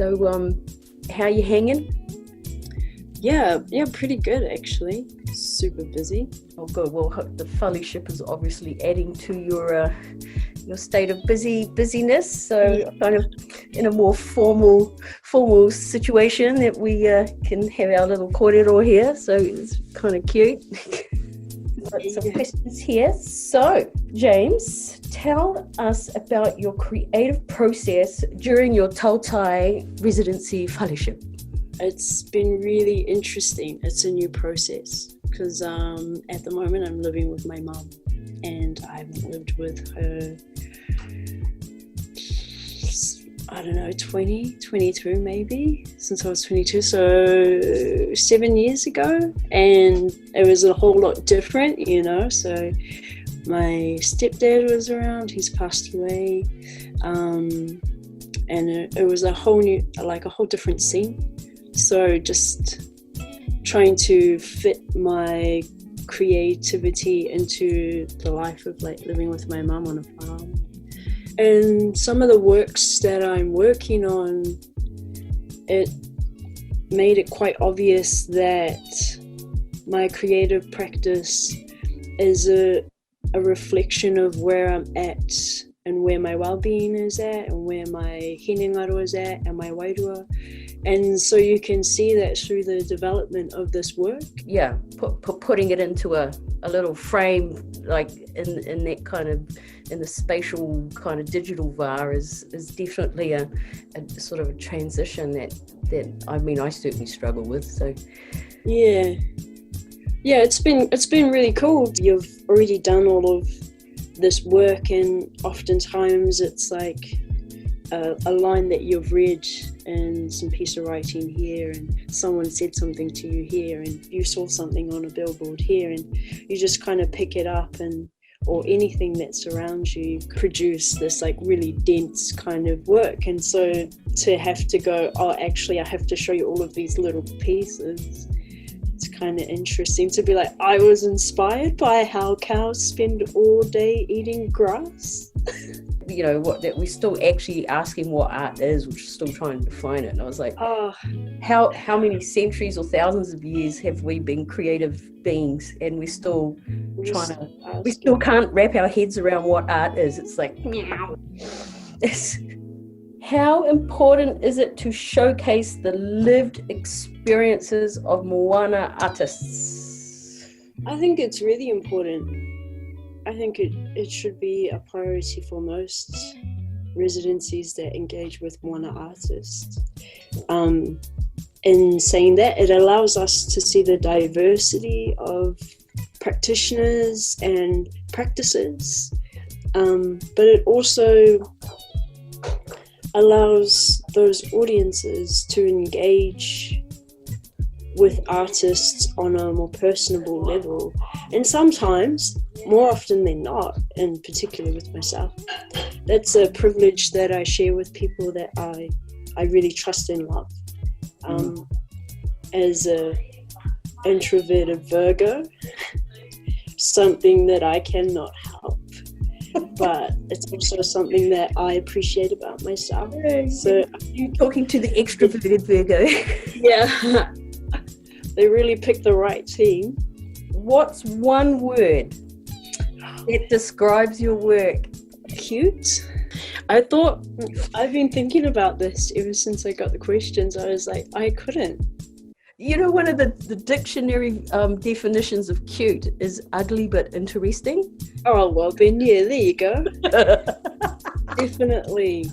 So, how you hanging? Yeah, pretty good actually. Super busy. Oh, good. Well, the Fale-Ship is obviously adding to your state of busyness. So, kind of in a more formal situation that we can have our little kōrero here. So it's kind of cute. Got some questions here. So, James, tell us about your creative process during your Tautai Residency Fale-Ship. It's been really interesting. It's a new process because at the moment I'm living with my mum and I haven't lived with her, I don't know, 22 maybe, since I was 22, so 7 years ago, and it was a whole lot different, so my stepdad was around, he's passed away, and it was a whole different scene. So just trying to fit my creativity into the life of living with my mum on a farm. And some of the works that I'm working on, it made it quite obvious that my creative practice is a reflection of where I'm at and where my well-being is at and where my hinengaro is at and my wairua. And so you can see that through the development of this work. Yeah, putting it into a little frame, like in that kind of, in the spatial kind of digital VAR is definitely a sort of a transition that I certainly struggle with. So yeah, it's been really cool. You've already done all of this work, and oftentimes it's like a line that you've read and some piece of writing here, and someone said something to you here, and you saw something on a billboard here, and you just kind of pick it up, or anything that surrounds you, produce this really dense kind of work. And so to have to go, actually I have to show you all of these little pieces, it's kind of interesting to be like, I was inspired by how cows spend all day eating grass. That we're still actually asking what art is, we're still trying to define it. And I was like, how many centuries or thousands of years have we been creative beings, and we still can't wrap our heads around what art is. It's like, meow. How important is it to showcase the lived experiences of Moana artists? I think it's really important. I think it should be a priority for most residencies that engage with Moana artists. In saying that, it allows us to see the diversity of practitioners and practices, but it also allows those audiences to engage with artists on a more personable level. And sometimes, more often than not, and particularly with myself, that's a privilege that I share with people that I really trust and love. As a introverted Virgo, something that I cannot help, but it's also something that I appreciate about myself. So you're talking to the extroverted Virgo. Yeah. They really picked the right team. What's one word that describes your work? Cute. I've been thinking about this ever since I got the questions. I was like, I couldn't. One of the dictionary definitions of cute is ugly but interesting. Oh, well then, yeah, there you go. Definitely.